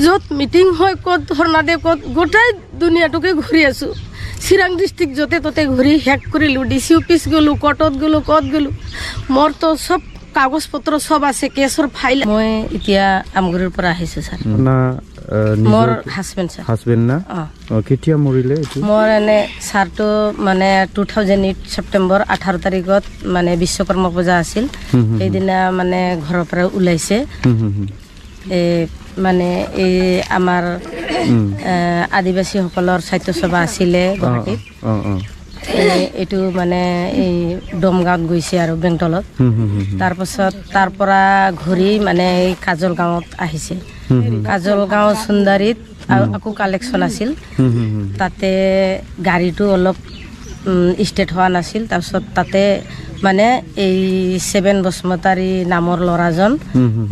য'ত মিটিং হয় ক'ত ধৰ্ণা দিয়ে ক'ত গোটেই দুনিয়াটোকে ঘূৰি আছোঁ চিৰাং ডিষ্ট্ৰিক্ট য'তে ত'তে ঘূৰি শেষ কৰিলোঁ ডিচি অফিচ গ'লোঁ কোৰ্টত গ'লোঁ ক'ত গ'লোঁ মোৰতো চব কাগজ পত্ৰ সব আছে কেছৰ ফাইল মই এতিয়া আমগুৰিৰ পৰা আহিছোঁ ছাৰ মোৰ হাজবেণ্ড না কেতিয়া মৰিলে মোৰ এনে ছাৰটো মানে 2008 ছেপ্টেম্বৰ 18 তাৰিখত মানে বিশ্বকৰ্মা পূজা আছিল সেইদিনা মানে ঘৰৰ পৰা ওলাইছে মানে এই আমাৰ আদিবাসীসকলৰ সাহিত্য সভা আছিলে গুৱাহাটীত এইটো মানে এই ডমগাঁৱত গৈছে আৰু বেংটলত তাৰপাছত তাৰ পৰা ঘূৰি মানে এই কাজল গাঁৱত আহিছে কাজল গাঁও সুন্দৰীত আকৌ কালেকশ্যন আছিল তাতে গাড়ীটো অলপ ষ্টেট হোৱা নাছিল তাৰপিছত তাতে মানে এই 7 বসুমতাৰী নামৰ ল'ৰাজন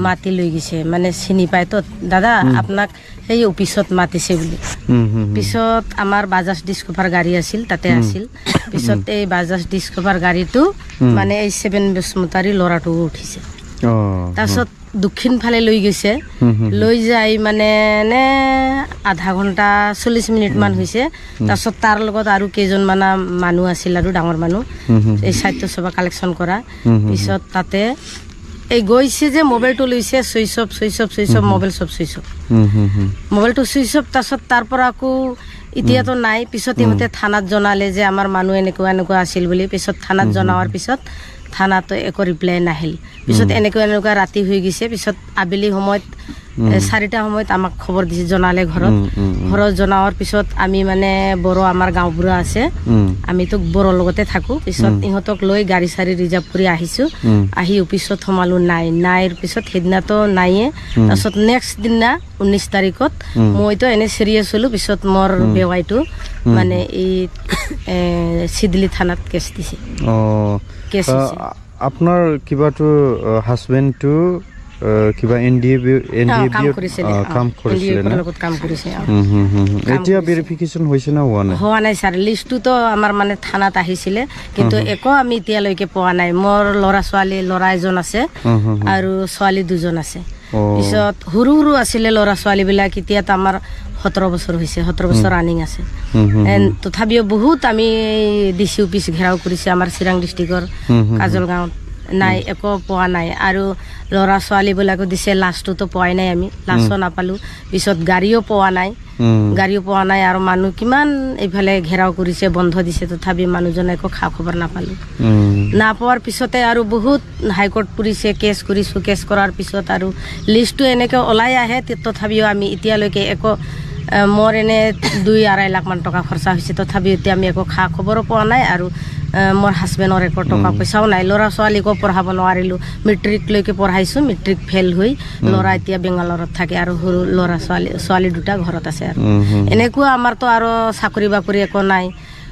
মাতি লৈ গৈছে মানে চিনি পায় তো দাদা আপোনাক সেই অফিচত মাতিছে বুলি পিছত আমাৰ বাজাজ ডিস্কভাৰ গাড়ী আছিল তাতে আছিল পিছত এই বাজাজ ডিস্কভাৰ গাড়ীটো মানে এই 7 বসুমতাৰী ল'ৰাটো উঠিছে তাৰপিছত দক্ষিণ ফালে লৈ গৈছে লৈ যাই মানে নে আধা ঘণ্টা 40 মিনিট মান হৈছে তাৰপিছত তাৰ লগত আৰু কেইজনমান মানুহ আছিল আৰু ডাঙৰ মানুহ এই সাহিত্য সভা কালেকশ্যন কৰা পিছত তাতে এই গৈছে যে মোবাইলটো লৈছে সুইচ অফ মোবাইল সব সুইচ অফ মোবাইলটো সুইচ অফ তাৰপিছত তাৰ পৰা আকৌ এতিয়াতো নাই পিছত ইহঁতে থানাত জনালে যে আমাৰ মানুহ এনেকুৱা এনেকুৱা আছিল বুলি পিছত থানাত জনাৱাৰ পিছত থানাতো একো ৰিপ্লাই নাহিল পিছত এনেকুৱা ৰাতি হৈ গৈছে পিছত আবেলি সময়ত 4টা সময়ত আমাক খবৰ দিছে জনালে ঘৰত জনাৱাৰ পিছত আমি মানে বড়ো আমাৰ গাঁওবুঢ়া আছে আমিতো বড়োৰ লগতে থাকোঁ পিছত ইহঁতক লৈ গাড়ী চাৰি ৰিজাৰ্ভ কৰি আহিছোঁ আহি অফিচত সোমালোঁ নাইৰ পিছত সেইদিনাতো নাইয়ে তাৰপিছত নেক্সট দিনা 19 তাৰিখত মইতো এনে চিৰিয়াছ হ'লোঁ পিছত মোৰ বেৱাইটো মানে এই চিদলি থানাত কেছ দিছে আপোনাৰ কিবাটো হাজবেণ্ডটো কিবা এনডিএ কাম কৰিছিলে এতিয়া ভেৰিফিকেশ্যন হৈছে না হোৱা নাই ছাৰ লিষ্টটোতো আমাৰ মানে থানাত আহিছিলে কিন্তু একো আমি এতিয়ালৈকে পোৱা নাই মোৰ ল'ৰা এজন আছে আৰু ছোৱালী 2জন আছে পিছত সৰু আছিলে ল'ৰা ছোৱালীবিলাক এতিয়াতো আমাৰ 17 বছৰ হৈছে 17 বছৰ ৰানিং আছে তথাপিও বহুত আমি ডিচি অফিচ ঘেৰাও কৰিছে আমাৰ চিৰাং ডিষ্ট্ৰিক্টৰ কাজল গাঁৱত নাই একো পোৱা নাই আৰু ল'ৰা ছোৱালীবিলাকো দিছে লাষ্টটোতো পোৱাই নাই আমি লাষ্টও নাপালোঁ পিছত গাড়ীও পোৱা নাই আৰু মানুহ কিমান এইফালে ঘেৰাও কৰিছে বন্ধ দিছে তথাপি মানুহজনে একো খা খবৰ নাপালোঁ নাপোৱাৰ পিছতে আৰু বহুত হাইকোৰ্ট পৰিছে কেছ কৰিছোঁ কেছ কৰাৰ পিছত আৰু লিষ্টটো এনেকৈ ওলাই আহে তথাপিও আমি এতিয়ালৈকে একো মোৰ এনে 2-2.5 লাখ মান টকা খৰচা হৈছে তথাপিও এতিয়া আমি একো খা খবৰো পোৱা নাই আৰু মোৰ হাজবেণ্ডৰ একো টকা পইচাও নাই ল'ৰা ছোৱালীকো পঢ়াব নোৱাৰিলোঁ মেট্ৰিকলৈকে পঢ়াইছোঁ মেট্ৰিক ফেইল হৈ ল'ৰা এতিয়া বেংগালুৰুত থাকে আৰু সৰু ল'ৰা ছোৱালী 2টা ঘৰত আছে আৰু এনেকুৱা আমাৰতো আৰু চাকৰি বাকৰি একো নাই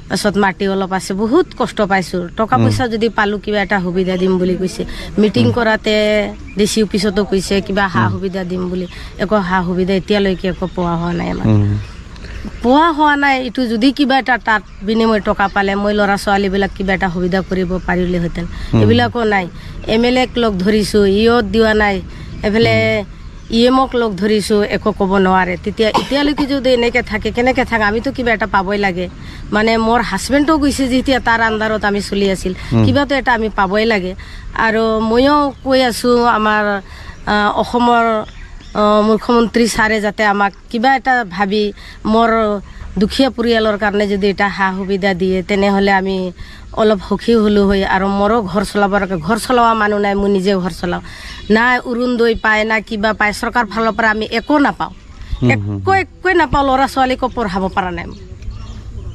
পাছত মাটি অলপ আছে বহুত কষ্ট পাইছোঁ টকা পইচা যদি পালোঁ কিবা এটা সুবিধা দিম বুলি কৈছে মিটিং কৰাতে ডিচি অফিচতো কৈছে কিবা সা সুবিধা দিম বুলি একো সা সুবিধা এতিয়ালৈকে একো পোৱা হোৱা নাই এইটো যদি কিবা এটা তাত বিনিময় টকা পালে মই ল'ৰা ছোৱালীবিলাক কিবা এটা সুবিধা কৰিব পাৰিলেহেঁতেন এইবিলাকো নাই MLAক লগ ধৰিছোঁ ইয়ত দিয়া নাই এইফালে EMক লগ ধৰিছোঁ একো ক'ব নোৱাৰে তেতিয়া এতিয়ালৈকে যদি এনেকৈ থাকে কেনেকৈ থাকে আমিতো কিবা এটা পাবই লাগে মানে মোৰ হাজবেণ্ডো গৈছে যেতিয়া তাৰ আণ্ডাৰত আমি চলি আছিল কিবাতো এটা আমি পাবই লাগে আৰু ময়ো কৈ আছোঁ আমাৰ অসমৰ মুখ্যমন্ত্ৰী ছাৰে যাতে আমাক কিবা এটা ভাবি মোৰ দুখীয়া পৰিয়ালৰ কাৰণে যদি এটা সা সুবিধা দিয়ে তেনেহ'লে আমি অলপ সুখী হ'লোঁ হয় আৰু মোৰো ঘৰ চলোৱা মানুহ নাই মই নিজে ঘৰ চলাওঁ না অৰুণোদয় পায় না কিবা পায় চৰকাৰ ফালৰ পৰা আমি একো নাপাওঁ একোৱে নাপাওঁ ল'ৰা ছোৱালীকো পঢ়াব পৰা নাই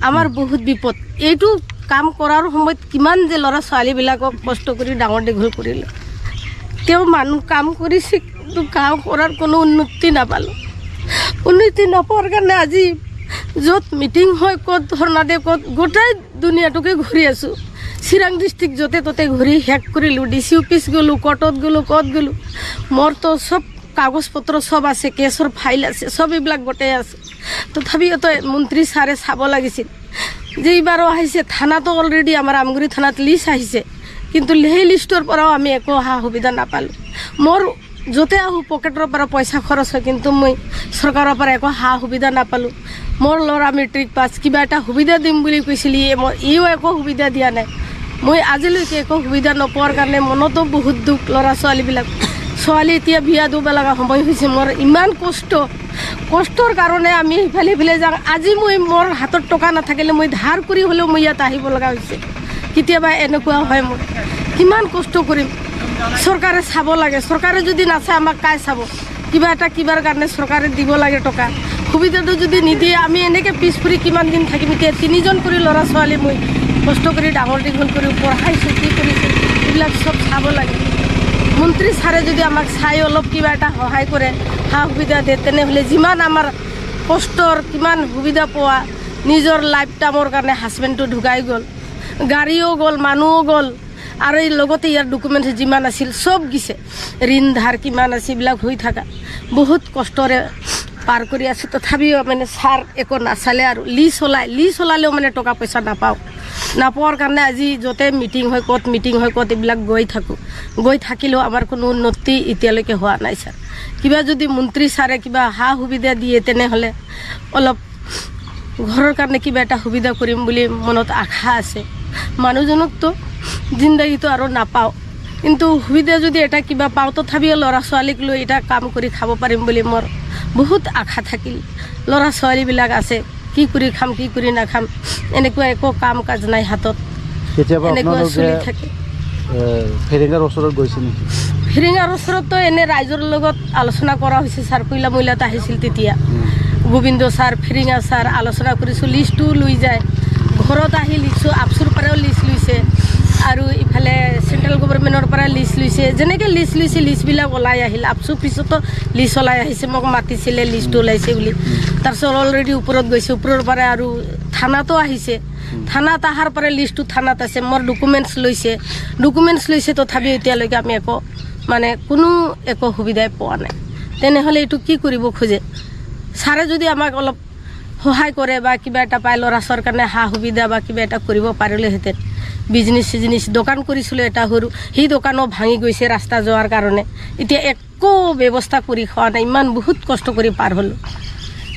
আমাৰ বহুত বিপদ এইটো কাম কৰাৰ সময়ত কিমান যে ল'ৰা ছোৱালীবিলাকক কষ্ট কৰি ডাঙৰ দীঘল কৰিলোঁ তেওঁ মানুহ কাম কৰিছে কিন্তু কাম কৰাৰ কোনো উন্নতি নাপালোঁ উন্নতি নাপোৱাৰ কাৰণে আজি য'ত মিটিং হয় ক'ত ধৰ্ণা দিয়ে ক'ত গোটেই দুনিয়াটোকে ঘূৰি আছোঁ চিৰাং ডিষ্ট্ৰিক্ট য'তে ত'তে ঘূৰি শেষ কৰিলোঁ ডিচি অফিচ গ'লোঁ কোৰ্টত গ'লোঁ ক'ত গ'লোঁ মোৰতো চব কাগজ পত্ৰ সব আছে কেছৰ ফাইল আছে সব এইবিলাক গোটেই আছে তথাপিওতো মন্ত্ৰী ছাৰে চাব লাগিছিল যে এইবাৰো আহিছে থানাতো অলৰেডি আমাৰ আমগুৰি থানাত লিষ্ট আহিছে কিন্তু সেই লিষ্টৰ পৰাও আমি একো সা সুবিধা নাপালোঁ মোৰ য'তে আহোঁ পকেটৰ পৰা পইচা খৰচ হয়, কিন্তু মই চৰকাৰৰ পৰা একো সা সুবিধা নাপালোঁ। মোৰ ল'ৰা মেট্ৰিক পাছ, কিবা এটা সুবিধা দিম বুলি কৈছিল, ইও একো সুবিধা দিয়া নাই। মই আজিলৈকে একো সুবিধা নোপোৱাৰ কাৰণে মনতো বহুত দুখ। ল'ৰা ছোৱালীবিলাক, ছোৱালী এতিয়া বিয়া দিব লগা সময় হৈছে। মোৰ ইমান কষ্টৰ কাৰণে আমি সিফালে সিফালে যাওঁ। আজি মই মোৰ হাতত টকা নাথাকিলে মই ধাৰ কৰি হ'লেও মই ইয়াত আহিব লগা হৈছে। কেতিয়াবা এনেকুৱা হয়, মোৰ কিমান কষ্ট কৰিম। চৰকাৰে চাব লাগে, চৰকাৰে যদি নাচায় আমাক কাই চাব? কিবা এটা কিবাৰ কাৰণে চৰকাৰে দিব লাগে টকা। সুবিধাটো যদি নিদিয়ে আমি এনেকৈ পিছ ফুৰি কিমান দিন থাকিম? এতিয়া 3জন কৰি ল'ৰা ছোৱালী মই কষ্ট কৰি ডাঙৰ দীঘল কৰি পঢ়াইছোঁ, কি কৰিছোঁ, এইবিলাক চব চাব লাগে। মন্ত্ৰী ছাৰে যদি আমাক চাই অলপ কিবা এটা সহায় কৰে, সা সুবিধা দিয়ে, তেনেহ'লে যিমান আমাৰ কষ্টৰ কিমান সুবিধা পোৱা, নিজৰ লাইফ টাইমৰ কাৰণে হাজবেণ্ডটো ঢুকাই গ'ল, গাড়ীও গ'ল, মানুহো গ'ল, আৰু এই লগতে ইয়াৰ ডকুমেণ্টছ যিমান আছিল চব গিছে। ঋণ ধাৰ কিমান আছে এইবিলাক হৈ থকা বহুত কষ্টৰে পাৰ কৰি আছোঁ। তথাপিও মানে ছাৰ একো নাচালে, আৰু লি চলালেও মানে টকা পইচা নাপাৱাৰ কাৰণে আজি য'তে মিটিং হয়, ক'ত এইবিলাক গৈ থাকিলেও আমাৰ কোনো উন্নতি এতিয়ালৈকে হোৱা নাই। ছাৰ কিবা যদি মন্ত্ৰী ছাৰে কিবা সা সুবিধা দিয়ে তেনেহ'লে অলপ ঘৰৰ কাৰণে কিবা এটা সুবিধা কৰিম বুলি মনত আশা আছে। মানুহজনকতো জিন্দগীটো আৰু নাপাওঁ, কিন্তু সুবিধা যদি এটা কিবা পাওঁ, তথাপিও ল'ৰা ছোৱালীক লৈ এটা কাম কৰি খাব পাৰিম বুলি মোৰ বহুত আশা থাকিল। ল'ৰা ছোৱালীবিলাক আছে, কি কৰি খাম কি কৰি নাখাম, এনেকুৱা একো কাম কাজ নাই হাতত, এনেকুৱা চলি থাকে। ফেৰিঙাৰ ওচৰত গৈছে নেকি? ফেৰিঙাৰ ওচৰততো এনে ৰাইজৰ লগত আলোচনা কৰা হৈছে। ছাৰ কইলা মহিলাত আহিছিল তেতিয়া, গোবিন্দ ছাৰ, ফেৰিঙা ছাৰ আলোচনা কৰিছোঁ, লিষ্টটো লৈ যায়। ঘৰত আহি লিষ্টটো আপচুৰ পৰাও লিষ্ট লৈছে, আৰু ইফালে চেণ্ট্ৰেল গভৰ্ণমেণ্টৰ পৰা লিষ্ট লৈছে। যেনেকৈ লিষ্ট লৈছে লিষ্টবিলাক ওলাই আহিল, আপচুৰ পিছতো লিষ্ট ওলাই আহিছে। মোক মাতিছিলে লিষ্টটো ওলাইছে বুলি। তাৰপিছত অলৰেডি ওপৰত গৈছে, ওপৰৰ পৰা আৰু থানাতো আহিছে। থানাত অহাৰ পৰা লিষ্টটো থানাত আছে, মোৰ ডকুমেণ্টছ লৈছে, তথাপিও এতিয়ালৈকে আমি কোনো সুবিধাই পোৱা নাই। তেনেহ'লে এইটো কি কৰিব খোজে? ছাৰে যদি আমাক অলপ সহায় কৰে বা কিবা এটা পায়, ল'ৰা ছোৱালীৰ কাৰণে সা সুবিধা বা কিবা এটা কৰিব পাৰিলেহেঁতেন। বিজনেছ দোকান কৰিছিলোঁ এটা সৰু, সেই দোকানো ভাঙি গৈছে ৰাস্তা যোৱাৰ কাৰণে। এতিয়া একো ব্যৱস্থা কৰি খোৱা নাই, ইমান বহুত কষ্ট কৰি পাৰ হ'লোঁ।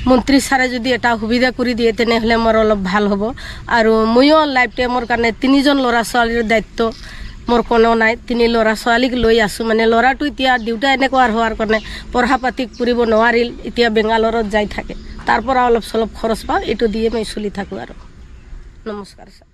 মন্ত্ৰী ছাৰে যদি এটা সুবিধা কৰি দিয়ে তেনেহ'লে মোৰ অলপ ভাল হ'ব। আৰু ময়ো লাইফ টাইমৰ কাৰণে 3জন ল'ৰা ছোৱালীৰ দায়িত্ব মোৰ কোনো নাই, 3 ল'ৰা ছোৱালীক লৈ আছোঁ। ল'ৰাটো এতিয়া দেউতা এনেকুৱা হোৱাৰ কাৰণে পঢ়া পাতি কৰিব নোৱাৰিল, এতিয়া বেংগালুৰুত যাই থাকে, তাৰ পৰা অলপ চলপ খৰচ পাওঁ, এইটো দিয়ে মই চলি থাকোঁ। আৰু নমস্কাৰ ছাৰ।